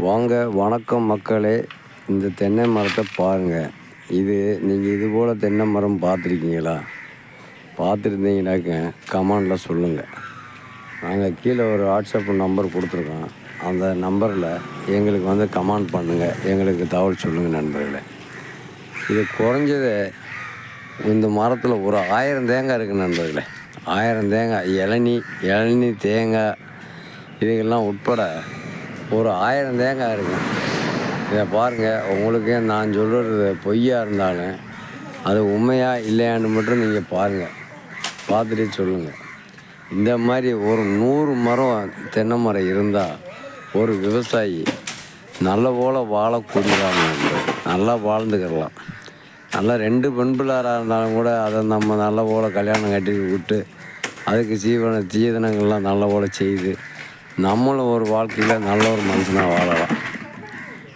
வாங்க, வணக்கம் மக்களே. இந்த தென்னை மரத்தை பாருங்கள். நீங்கள் இது போல் தென்னை மரம் பார்த்துருக்கீங்களா? பார்த்துருந்தீங்கன்னாக்க கமெண்டில் சொல்லுங்கள். நாங்கள் கீழே ஒரு வாட்ஸ்அப் நம்பர் கொடுத்துருக்கோம். அந்த நம்பரில் எங்களுக்கு கமெண்ட் பண்ணுங்கள், எங்களுக்கு தகவல் சொல்லுங்கள் நண்பர்களே. இது குறைஞ்சது இந்த மரத்தில் ஒரு 1000 தேங்காய் இருக்குது நண்பர்களே. 1000 தேங்காய், இளநீ தேங்காய் இதுக்கெல்லாம் உட்பட ஒரு 1000 தேங்காய் இருக்கும். இதை பாருங்கள். உங்களுக்கு நான் சொல்கிறது பொய்யாக இருந்தாலும் அது உண்மையாக இல்லையான்னு மட்டும் நீங்கள் பாருங்கள், பார்த்துட்டு சொல்லுங்கள். இந்த மாதிரி ஒரு 100 மரம் தென்னை மரம் இருந்தால் ஒரு விவசாயி நல்ல போல் வாழக்கூடியதாக நல்லா வாழ்ந்துக்கிடலாம். நல்லா 2 பெண் பிள்ளாராக இருந்தாலும் கூட அதை நம்ம நல்ல போல் கல்யாணம் கட்டி விட்டு அதுக்கு சீதனங்கள்லாம் நல்ல போல் செய்து நம்மளும் ஒரு வாழ்க்கையில் நல்ல ஒரு மனுஷனாக வாழலாம்.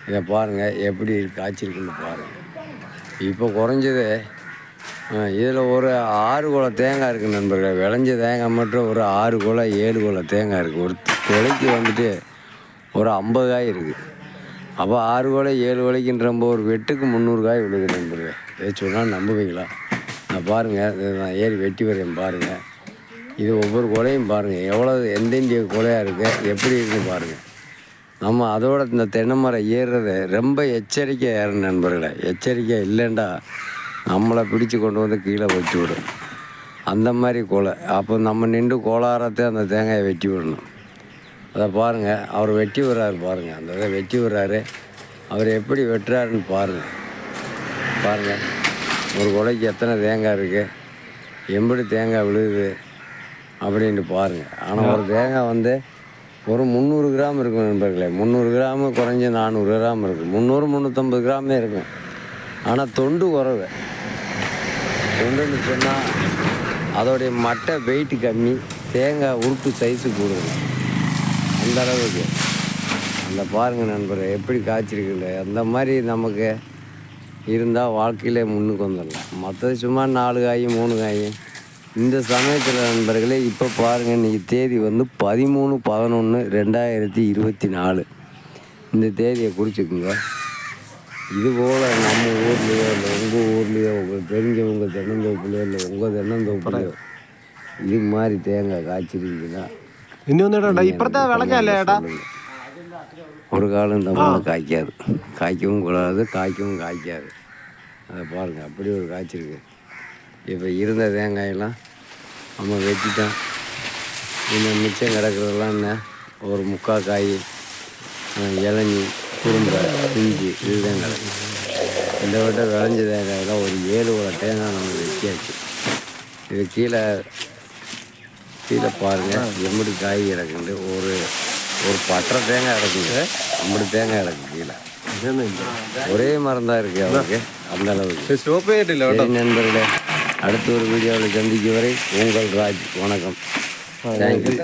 இதை பாருங்கள் எப்படி காய்ச்சிருக்குன்னு பாருங்கள். இப்போ குறைஞ்சது இதில் ஒரு 6 குலை தேங்காய் இருக்குது நண்பர்களே. விளைஞ்ச தேங்காய் மட்டும் ஒரு 6 குலை 7 குலை தேங்காய் இருக்குது. ஒரு குலைக்கு ஒரு 50 காய் இருக்குது. அப்போ 6 குலை 7 குலைக்குன்றப்போ ஒரு வெட்டுக்கு 300 காய் விழுது நண்பர்களே. இதை சொன்னால் நம்புவீங்களா? நான் பாருங்கள், நான் ஏறி வெட்டி வரேன் பாருங்கள். இது ஒவ்வொரு குலையும் பாருங்கள், எவ்வளோ எந்தெந்திய குலையாக இருக்குது, எப்படி இருக்குன்னு பாருங்கள். நம்ம அதோட இந்த தென்னை மரம் ஏறுறது ரொம்ப எச்சரிக்கையாக ஏறணும் நண்பர்களே. எச்சரிக்கை இல்லைண்டா நம்மளை பிடிச்சி கொண்டு கீழே வச்சு விடும். அந்த மாதிரி கொலை. அப்போ நம்ம நின்று கோளாரத்தை அந்த தேங்காயை வெட்டி விடணும். அதை பாருங்கள், அவர் வெட்டி விடுறாரு பாருங்கள். அந்த இதை வெட்டி விடுறாரு. அவர் எப்படி வெட்டுறாருன்னு பாருங்கள். ஒரு கொலைக்கு எத்தனை தேங்காய் இருக்குது, எப்படி தேங்காய் விழுகுது அப்படின்ட்டு பாருங்கள். ஆனால் ஒரு தேங்காய் ஒரு 300 கிராம் இருக்கும் நண்பர்களே. 300 கிராமு குறைஞ்சி 400 கிராம் இருக்கும். 300-350 கிராமே இருக்கும். ஆனால் தொண்டு குறைவு. தொண்டுன்னு சொன்னால் அதோடைய மட்டை வெயிட்டு கம்மி, தேங்காய் உருட்டு சைஸு கூடுது. அந்த அளவுக்கு அந்த பாருங்கள் நண்பர்களே எப்படி காய்ச்சிருக்குல்ல. அந்த மாதிரி நமக்கு இருந்தால் வாழ்க்கையிலே முன்னுக்கு வந்துடலாம். மற்றது சும்மா 4 காய் 3 காய். இந்த சமயத்தில் நண்பர்களே இப்போ பாருங்கள், இன்றைக்கி தேதி 13/11/2024. இந்த தேதியை குறிச்சிக்குங்க. இதுபோல் நம்ம ஊர்லேயோ இல்லை உங்கள் ஊர்லேயோ உங்களுக்கு தெரிஞ்சவங்க தென்னந்தோப்புலையோ இல்லை உங்கள் தென்னந்தோப்புலையோ இது மாதிரி தேங்காய் காய்ச்சிருந்தீங்கன்னா ஒரு காலம் இந்த மாதிரி காய்க்காது. காய்க்கவும் கூடாது, காய்க்கவும் காய்க்காது. அதை பாருங்கள் அப்படி ஒரு காய்ச்சிருக்கு. இப்போ இருந்த தேங்காயெல்லாம் நம்ம வெட்டிட்டோம். இன்னும் மிச்சம் கிடக்கிறதெல்லாம் என்ன ஒரு 3/4 காய் இளநீ குறும்பை இஞ்சி இதுதான் கிடக்கும். இந்த விட்ட விளைஞ்ச தேங்காயெல்லாம் ஒரு 7 குலை தேங்காய் நம்ம வெட்டியாச்சு. இது கீழே பாருங்கள் எப்படி காய் கிடக்குண்டு. ஒரு பட்டரை தேங்காய் கிடக்குங்க. 50 தேங்காய் கிடக்கு கீழே. ஒரே மரம் தான் இருக்குது அவருக்கு. அந்த அளவுக்கு நண்பர்களே. அடுத்த ஒரு வீடியோவில் சந்திக்கும் வரை உங்கள் ராஜ். வணக்கம். தேங்க்யூ.